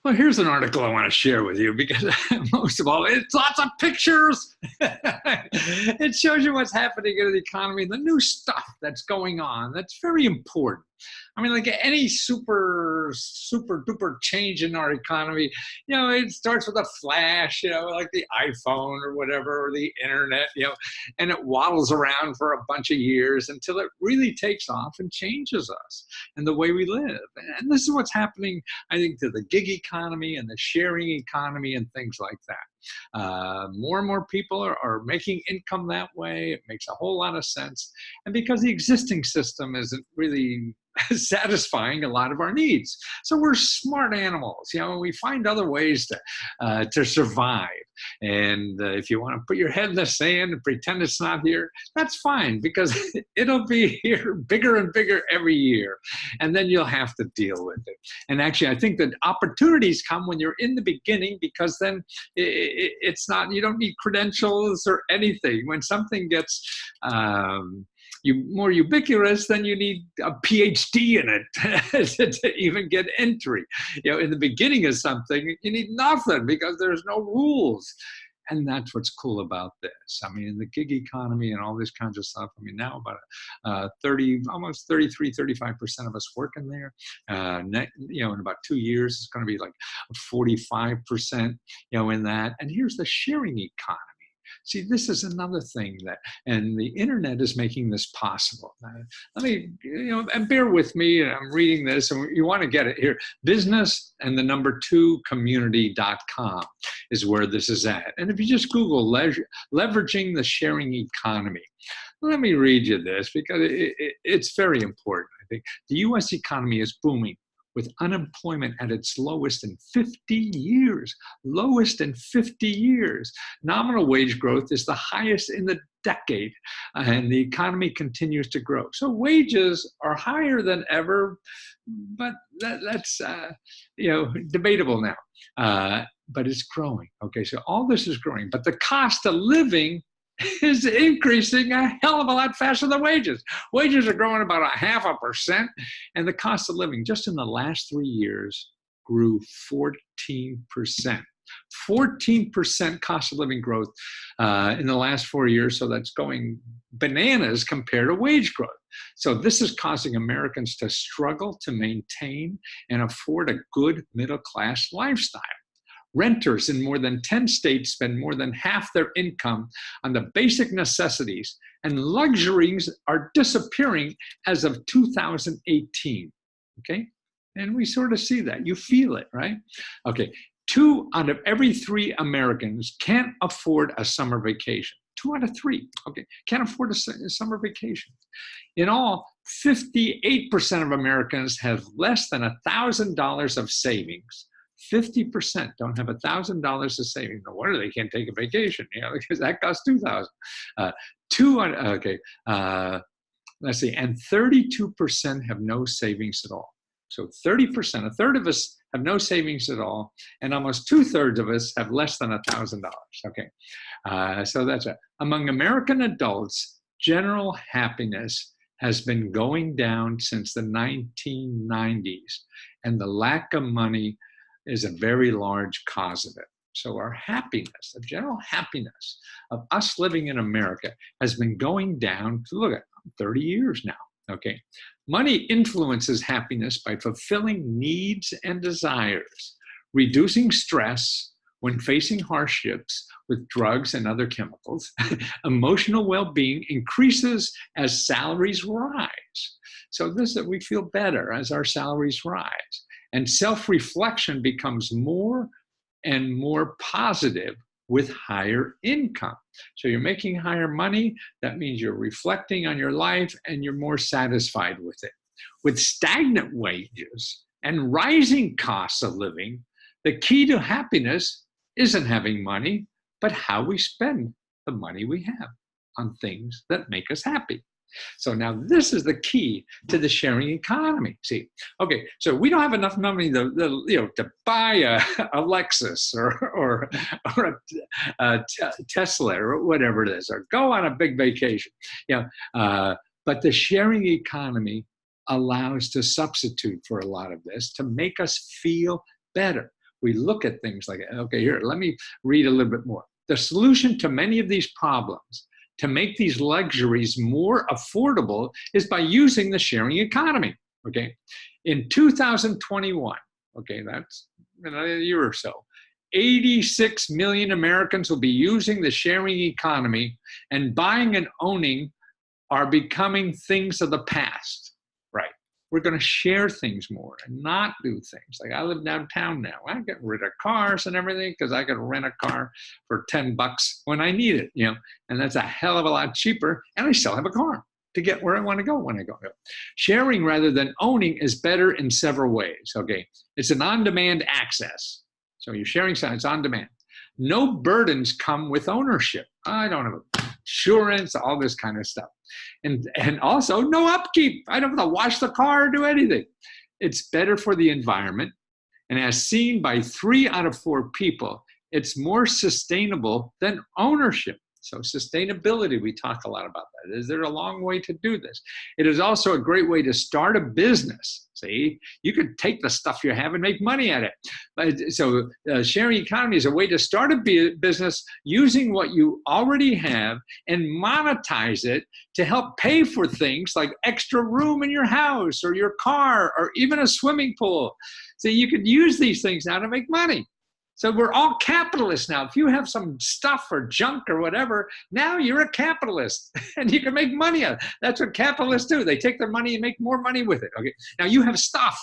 Well, here's an article I want to share with you because most of all, it's lots of pictures. It shows you what's happening in the economy, the new stuff that's going on. That's very important. I mean, like any super duper change in our economy, it starts with a flash, like the iPhone or whatever, or the internet, and it waddles around for a bunch of years until it really takes off and changes us and the way we live. And this is what's happening, I think, to the gig economy and the sharing economy and things like that. More and more people are making income that way. It makes a whole lot of sense. And because the existing system isn't really satisfying a lot of our needs. So we're smart animals, we find other ways to survive. And if you want to put your head in the sand and pretend it's not here, that's fine, because it'll be here bigger and bigger every year. And then you'll have to deal with it. And actually, I think that opportunities come when you're in the beginning, because then it's not, you don't need credentials or anything. When something gets more ubiquitous, then you need a PhD in it to even get entry. In the beginning of something, you need nothing because there's no rules. And that's what's cool about this. I mean, in the gig economy and all this kinds of stuff, I mean, now about almost 33, 35% of us working there. In about 2 years, it's going to be like 45%, in that. And here's the sharing economy. See, this is another thing and the internet is making this possible. Let me, and bear with me, and I'm reading this, and you want to get it here. Business and the number 2 community.com is where this is at. And if you just Google leveraging the sharing economy, let me read you this, because it's very important. I think the U.S. economy is booming, with unemployment at its lowest in 50 years. Lowest in 50 years. Nominal wage growth is the highest in the decade, and the economy continues to grow. So wages are higher than ever, but that's debatable now. But it's growing. Okay, so all this is growing, but the cost of living is increasing a hell of a lot faster than wages. Wages are growing about 0.5%, and the cost of living just in the last 3 years grew 14%. 14% cost of living growth in the last 4 years. So that's going bananas compared to wage growth. So this is causing Americans to struggle to maintain and afford a good middle-class lifestyle. Renters in more than 10 states spend more than half their income on the basic necessities, and luxuries are disappearing as of 2018, okay? And we sort of see that. You feel it, right? Okay, 2 out of every 3 Americans can't afford a summer vacation. 2 out of 3, okay, can't afford a summer vacation. In all, 58% of Americans have less than $1,000 of savings. 50% don't have $1,000 of savings. No wonder they can't take a vacation, because that costs $2,000. Let's see, and 32% have no savings at all. So 30%, a third of us have no savings at all, and almost 2/3 of us have less than $1,000. Okay, so that's it. Among American adults, general happiness has been going down since the 1990s, and the lack of money is a very large cause of it. So our happiness, the general happiness of us living in America, has been going down, look at 30 years now, okay? Money influences happiness by fulfilling needs and desires, reducing stress when facing hardships with drugs and other chemicals. Emotional well-being increases as salaries rise. So we feel better as our salaries rise. And self-reflection becomes more and more positive with higher income. So you're making higher money. That means you're reflecting on your life and you're more satisfied with it. With stagnant wages and rising costs of living, the key to happiness isn't having money, but how we spend the money we have on things that make us happy. So now this is the key to the sharing economy. See, okay, so we don't have enough money to buy a Lexus or a Tesla or whatever it is, or go on a big vacation. But the sharing economy allows to substitute for a lot of this to make us feel better. we look at things like, okay, here, let me read a little bit more. The solution to many of these problems, to make these luxuries more affordable, is by using the sharing economy, okay? In 2021, okay, that's in a year or so, 86 million Americans will be using the sharing economy, and buying and owning are becoming things of the past, right? We're going to share things more and not do things. Like I live downtown now. I'm getting rid of cars and everything because I could rent a car for $10 when I need it, you know, and that's a hell of a lot cheaper. And I still have a car to get where I want to go when I go. Sharing rather than owning is better in several ways, okay? It's an on-demand access. So you're sharing something, it's on demand. No burdens come with ownership. I don't have insurance, all this kind of stuff. And also no upkeep. I don't have to wash the car or do anything. It's better for the environment. And as seen by 3 out of 4 people, it's more sustainable than ownership. So sustainability, we talk a lot about that. Is there a long way to do this? It is also a great way to start a business. See, you could take the stuff you have and make money at it. But so sharing economy is a way to start a business using what you already have and monetize it to help pay for things like extra room in your house or your car or even a swimming pool. So you could use these things now to make money. So we're all capitalists now. If you have some stuff or junk or whatever, now you're a capitalist and you can make money out of it. That's what capitalists do. They take their money and make more money with it. Okay. Now you have stuff,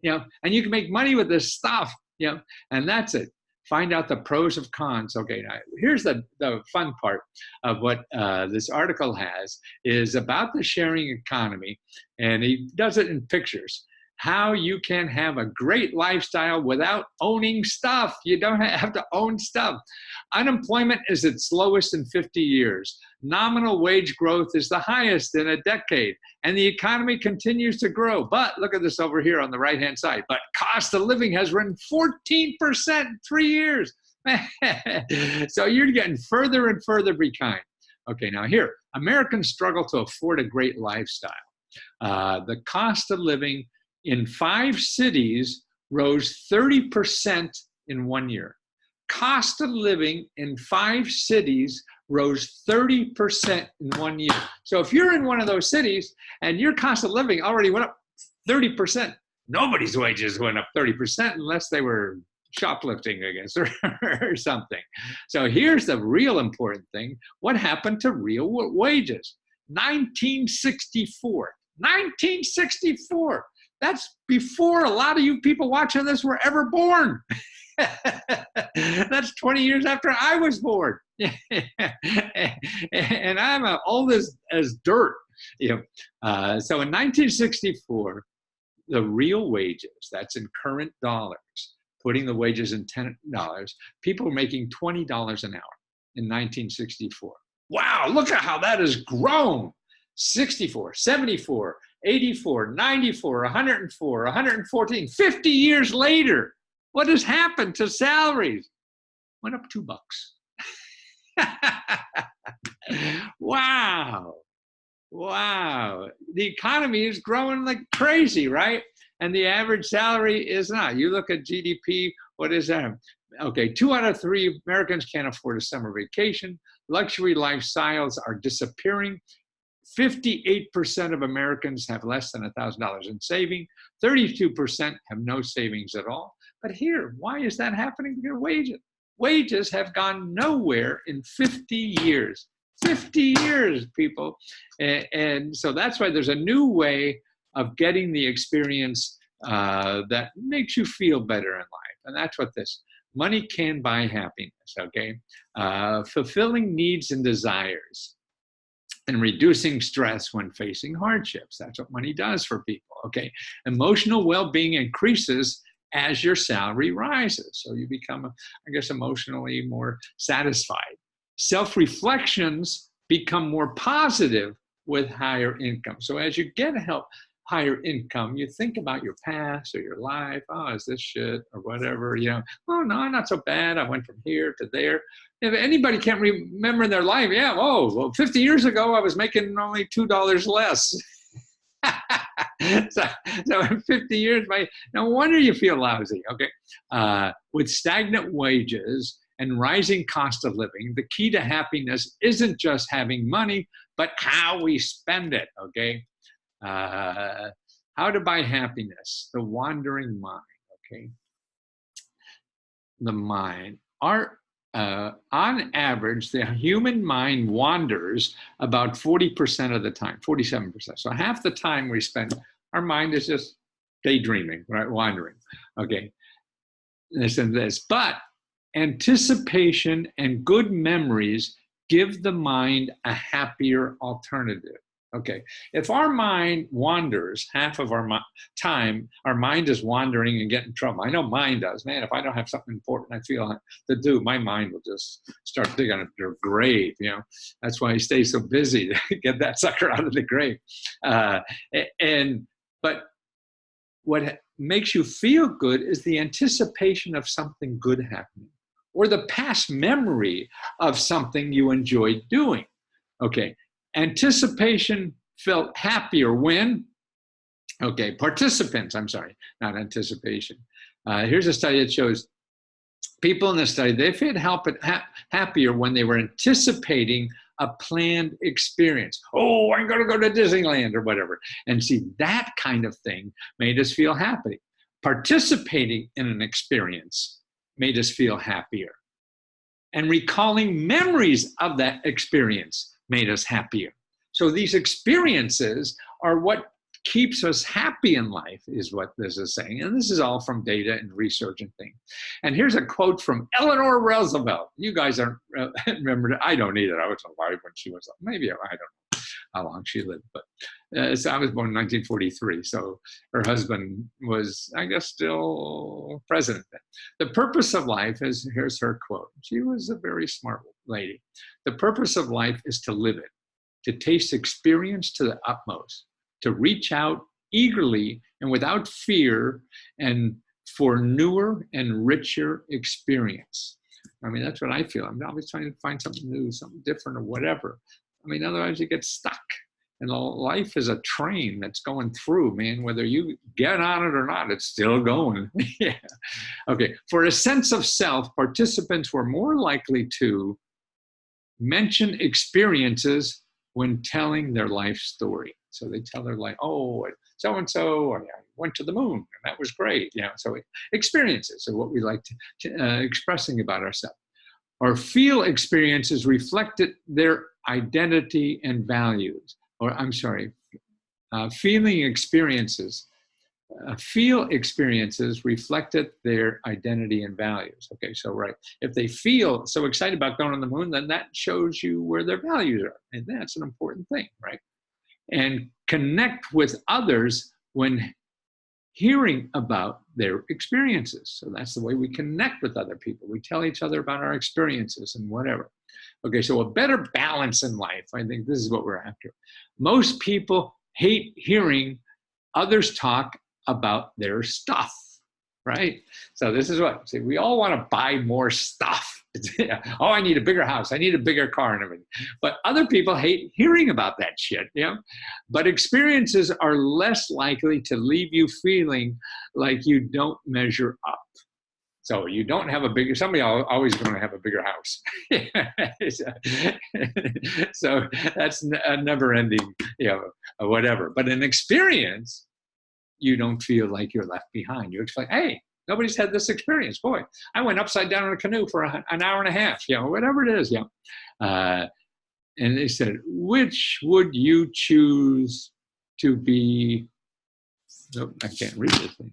you know, and you can make money with this stuff, you know, and that's it. Find out the pros and cons. Okay, now here's the fun part of what this article has is about the sharing economy, and he does it in pictures. How you can have a great lifestyle without owning stuff. You don't have to own stuff. Unemployment is its lowest in 50 years. Nominal wage growth is the highest in a decade, and the economy continues to grow. But look at this over here on the right-hand side. But cost of living has risen 14% in 3 years. So you're getting further and further behind. Okay, now here, Americans struggle to afford a great lifestyle. The cost of living in 5 cities rose 30% in 1 year. Cost of living in 5 cities rose 30% in 1 year. So if you're in one of those cities and your cost of living already went up 30%, nobody's wages went up 30% unless they were shoplifting, I guess, or something. So here's the real important thing. What happened to real wages? 1964. 1964. That's before a lot of you people watching this were ever born. That's 20 years after I was born. And I'm old as dirt. You know, so in 1964, the real wages, that's in current dollars, putting the wages in $10, people were making $20 an hour in 1964. Wow, look at how that has grown. 64, 74, 84, 94, 104, 114, 50 years later, what has happened to salaries? Went up $2. Wow. Wow. The economy is growing like crazy, right? And the average salary is not. You look at GDP, what is that? Okay, 2 out of 3 Americans can't afford a summer vacation. Luxury lifestyles are disappearing. 58% of Americans have less than $1,000 in saving. 32% have no savings at all. But here, why is that happening to your wages? Wages have gone nowhere in 50 years. 50 years, people. And so that's why there's a new way of getting the experience that makes you feel better in life. And that's what this money can buy happiness, okay? Fulfilling needs and desires and reducing stress when facing hardships. That's what money does for people, okay? Emotional well-being increases as your salary rises. So you become, I guess, emotionally more satisfied. Self-reflections become more positive with higher income. So as you get higher income, you think about your past or your life. Oh, is this shit or whatever, you know? Oh, no, not so bad. I went from here to there. If anybody can't remember in their life, yeah, oh, well, 50 years ago, I was making only $2 less. so, so in 50 years, no wonder you feel lousy. Okay, with stagnant wages and rising cost of living, the key to happiness isn't just having money, but how we spend it. Okay, how to buy happiness? The wandering mind. Okay, the mind. On average, the human mind wanders about 40% of the time, 47%. So half the time we spend, our mind is just daydreaming, right? Wandering. Okay, this and this. But anticipation and good memories give the mind a happier alternative. Okay, if our mind wanders half of our time, our mind is wandering and getting in trouble. I know mine does. Man, if I don't have something important I feel to do, my mind will just start digging up their grave. You know, that's why I stay so busy to get that sucker out of the grave. But what makes you feel good is the anticipation of something good happening, or the past memory of something you enjoyed doing. Okay, anticipation felt happier when, okay, participants, I'm sorry, not anticipation. Here's a study that shows people in the study, they felt happier when they were anticipating a planned experience. Oh, I'm going to go to Disneyland or whatever. And see, that kind of thing made us feel happy. Participating in an experience made us feel happier. And recalling memories of that experience made us happier. So these experiences are what keeps us happy in life, is what this is saying. And this is all from data and research and things. And here's a quote from Eleanor Roosevelt. You guys aren't remember it. I don't either. I was alive when she was, maybe, I don't know how long she lived, but so I was born in 1943. So her husband was, I guess, still president then. The purpose of life is, here's her quote. She was a very smart lady. The purpose of life is to live it, to taste experience to the utmost, to reach out eagerly and without fear and for newer and richer experience. I mean, that's what I feel. I'm always trying to find something new, something different or whatever. I mean, otherwise you get stuck. And life is a train that's going through, man. Whether you get on it or not, it's still going. Yeah. Okay. For a sense of self, participants were more likely to mention experiences when telling their life story. So they tell their life, oh, so-and-so, I went to the moon, and that was great. You know, so experiences are what we like to expressing about ourselves. Or feel experiences reflected their identity and values. Or I'm sorry, feeling experiences. Feel experiences reflected their identity and values. Okay, so right, if they feel so excited about going on the moon, then that shows you where their values are. And that's an important thing, right? And connect with others when hearing about their experiences. So that's the way we connect with other people. We tell each other about our experiences and whatever. Okay, so a better balance in life. I think this is what we're after. Most people hate hearing others talk about their stuff, right? So this is what, see, we all want to buy more stuff. Oh, I need a bigger house. I need a bigger car and everything. But other people hate hearing about that shit, you know? But experiences are less likely to leave you feeling like you don't measure up. So you don't have a bigger, somebody always going to have a bigger house. So that's a never ending, you know, whatever. But an experience, you don't feel like you're left behind. You're just like, hey, nobody's had this experience. Boy, I went upside down in a canoe for an hour and a half, you know, whatever it is, you know. And they said, which would you choose to be, oh, I can't read this thing.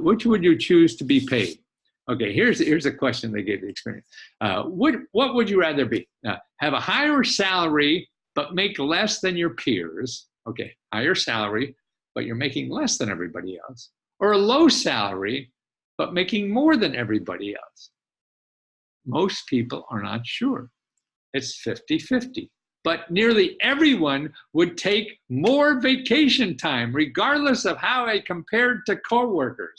Which would you choose to be paid? Okay, here's a question they gave the experience. What would you rather be? Have a higher salary, but make less than your peers. Okay, higher salary, but you're making less than everybody else. Or a low salary, but making more than everybody else. Most people are not sure. It's 50-50. But nearly everyone would take more vacation time, regardless of how they compared to coworkers.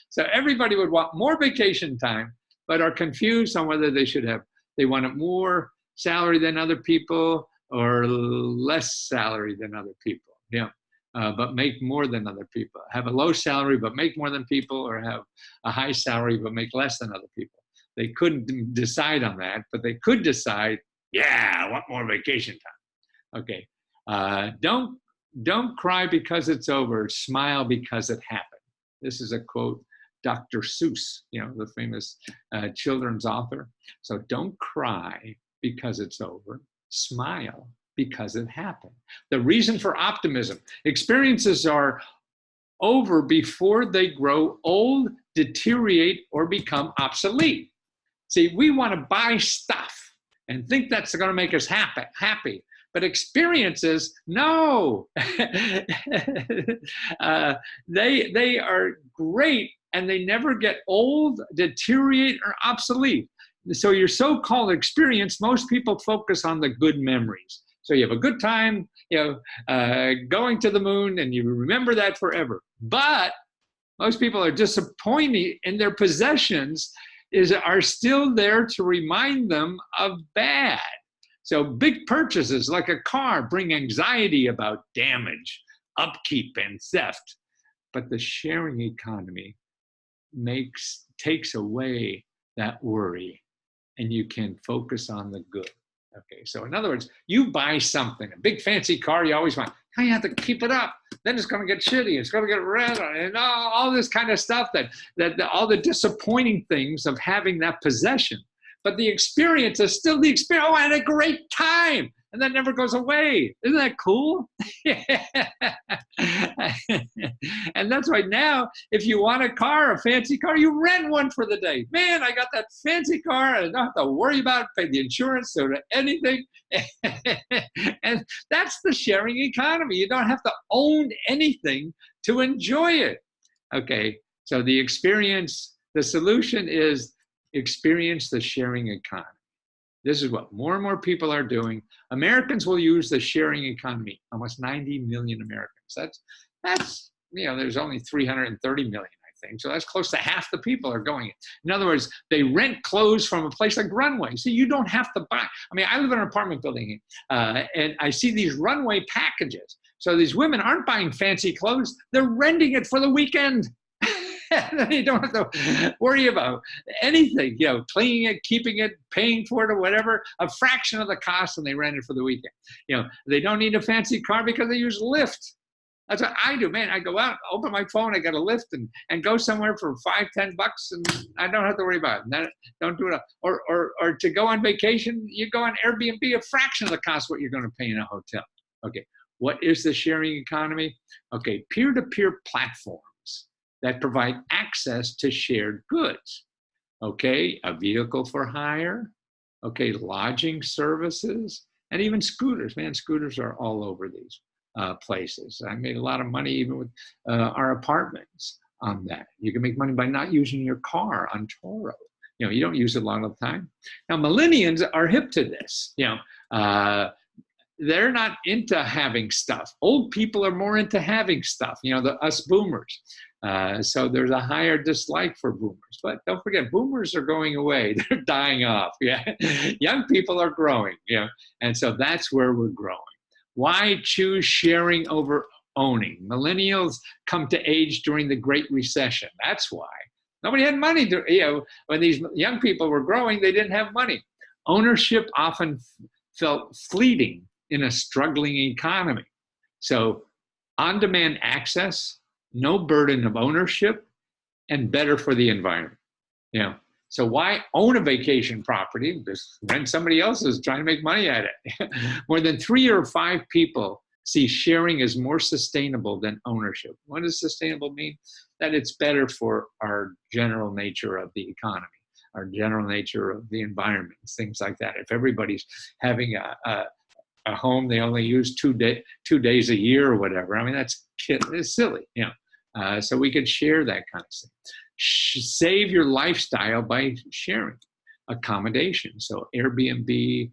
So everybody would want more vacation time, but are confused on whether they want more salary than other people or less salary than other people. Yeah. but make more than other people. Have a low salary, but make more than people, or have a high salary, but make less than other people. They couldn't decide on that, but they could decide, yeah, I want more vacation time. Okay. Don't cry because it's over. Smile because it happened. This is a quote, Dr. Seuss, the famous children's author. So don't cry because it's over. Smile because it happened. The reason for optimism: experiences are over before they grow old, deteriorate, or become obsolete. See, we want to buy stuff and think that's going to make us happy. But experiences, no. They are great, and they never get old, deteriorate, or obsolete. So your so-called experience, most people focus on the good memories. So you have a good time, going to the moon, and you remember that forever. But most people are disappointed in their possessions are still there to remind them of bad. So big purchases like a car bring anxiety about damage, upkeep, and theft. But the sharing economy takes away that worry, and you can focus on the good. Okay, so in other words, you buy something, a big fancy car you always want. Now you have to keep it up. Then it's going to get shitty. It's going to get red, and all this kind of stuff all the disappointing things of having that possession. But the experience is still the experience. Oh, I had a great time. And that never goes away. Isn't that cool? And that's why now, if you want a car, a fancy car, you rent one for the day. Man, I got that fancy car. I don't have to worry about paying the insurance or anything. And that's the sharing economy. You don't have to own anything to enjoy it. Okay, so the solution is experience the sharing economy. This is what more and more people are doing. Americans will use the sharing economy. Almost 90 million Americans. That's there's only 330 million, I think. So that's close to half the people are going. In other words, they rent clothes from a place like Runway. So you don't have to buy. I mean, I live in an apartment building, and I see these Runway packages. So these women aren't buying fancy clothes. They're renting it for the weekend. You don't have to worry about anything, cleaning it, keeping it, paying for it, or whatever, a fraction of the cost, and they rent it for the weekend. They don't need a fancy car because they use Lyft. That's what I do, man. I go out, open my phone, I got a Lyft, and go somewhere for $5-10, and I don't have to worry about it. Don't do it. Or to go on vacation, you go on Airbnb, a fraction of the cost what you're going to pay in a hotel. Okay, what is the sharing economy? Okay, peer-to-peer platforms that provide access to shared goods. Okay, a vehicle for hire, okay, lodging services, and even scooters. Man, scooters are all over these places. I made a lot of money even with our apartments on that. You can make money by not using your car on Toro. You don't use it a lot of the time. Now, millennials are hip to this. They're not into having stuff. Old people are more into having stuff, us boomers. So there's a higher dislike for boomers. But don't forget, boomers are going away. They're dying off. Yeah, young people are growing. And so that's where we're growing. Why choose sharing over owning? Millennials come to age during the Great Recession. That's why. Nobody had money to, when these young people were growing, they didn't have money. Ownership often felt fleeting in a struggling economy. So on-demand access, no burden of ownership, and better for the environment. So why own a vacation property? Just rent somebody else's, trying to make money at it. More than 3 or 5 people see sharing as more sustainable than ownership. What does sustainable mean? That it's better for our general nature of the economy, our general nature of the environment, things like that. If everybody's having a home they only use 2 days a year or whatever, I mean, it's silly. So we could share that kind of thing. Save your lifestyle by sharing. Accommodation, so Airbnb,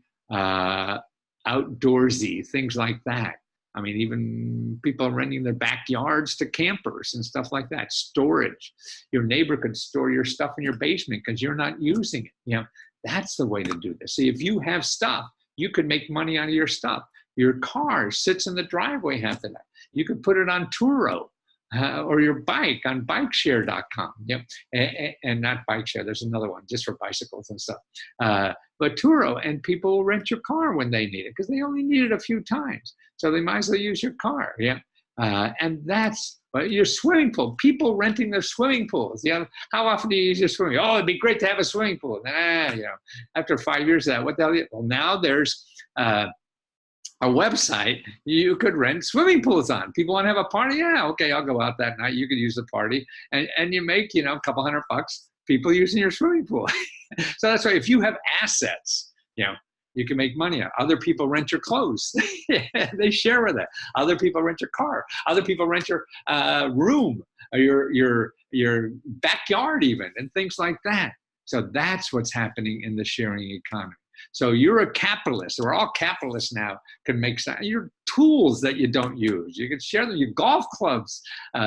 outdoorsy, things like that. I mean, even people are renting their backyards to campers and stuff like that. Storage. Your neighbor could store your stuff in your basement because you're not using it. That's the way to do this. See, if you have stuff, you could make money out of your stuff. Your car sits in the driveway half the night. You could put it on Turo. Or your bike on bikeshare.com. Yep. And not bikeshare, there's another one just for bicycles and stuff. But Turo, and people will rent your car when they need it because they only need it a few times. So they might as well use your car. Yeah. And that's your swimming pool. People renting their swimming pools. Yeah. How often do you use your swimming pool? Oh, it'd be great to have a swimming pool. After 5 years of that, what the hell? Well, now there's a website you could rent swimming pools on. People want to have a party? Yeah, okay, I'll go out that night. You could use the party. And you make, a couple $100 people using your swimming pool. So that's why if you have assets, you can make money out. Other people rent your clothes. They share with it. Other people rent your car. Other people rent your room or your backyard even, and things like that. So that's what's happening in the sharing economy. So you're a capitalist. We're all capitalists now. Can make your tools that you don't use. You can share them. Your golf clubs,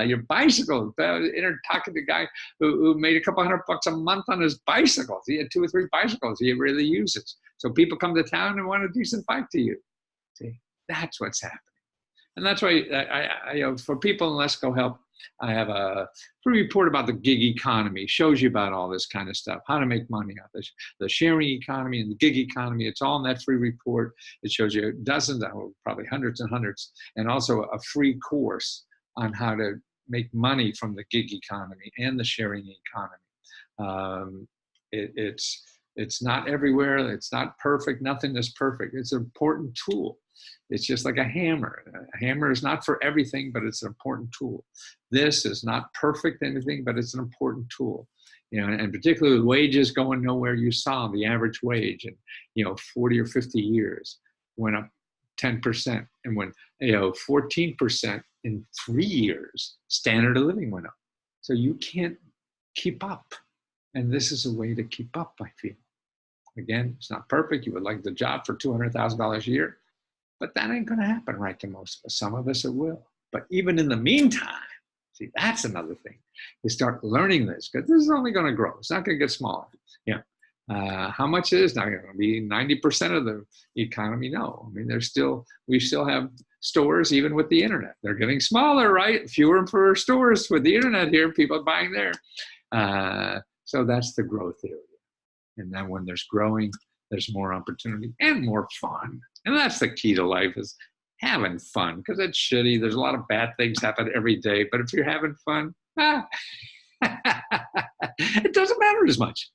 your bicycles. Talking to a guy who made a couple $100 a month on his bicycles. He had 2 or 3 bicycles he really uses. So people come to town and want a decent bike to use. See, that's what's happening. And that's why for people in Lesko Help, I have a free report about the gig economy. Shows you about all this kind of stuff, how to make money out of this, the sharing economy and the gig economy. It's all in that free report. It shows you dozens, probably hundreds and hundreds, and also a free course on how to make money from the gig economy and the sharing economy. It's not everywhere. It's not perfect. Nothing is perfect. It's an important tool. It's just like a hammer. A hammer is not for everything, but it's an important tool. This is not perfect anything, but it's an important tool. And particularly with wages going nowhere, you saw the average wage in 40 or 50 years went up 10%, and when 14% in 3 years, standard of living went up. So you can't keep up, and this is a way to keep up. I feel. Again, it's not perfect. You would like the job for $200,000 a year. But that ain't going to happen right to most of us. Some of us it will. But even in the meantime, see, that's another thing. You start learning this because this is only going to grow. It's not going to get smaller. How much it is not going to be 90% of the economy? No. I mean, we still have stores even with the internet. They're getting smaller, right? Fewer and fewer stores with the internet here. People are buying there. So that's the growth area. And then when there's growing, there's more opportunity and more fun. And that's the key to life, is having fun, because it's shitty. There's a lot of bad things happen every day. But if you're having fun, it doesn't matter as much.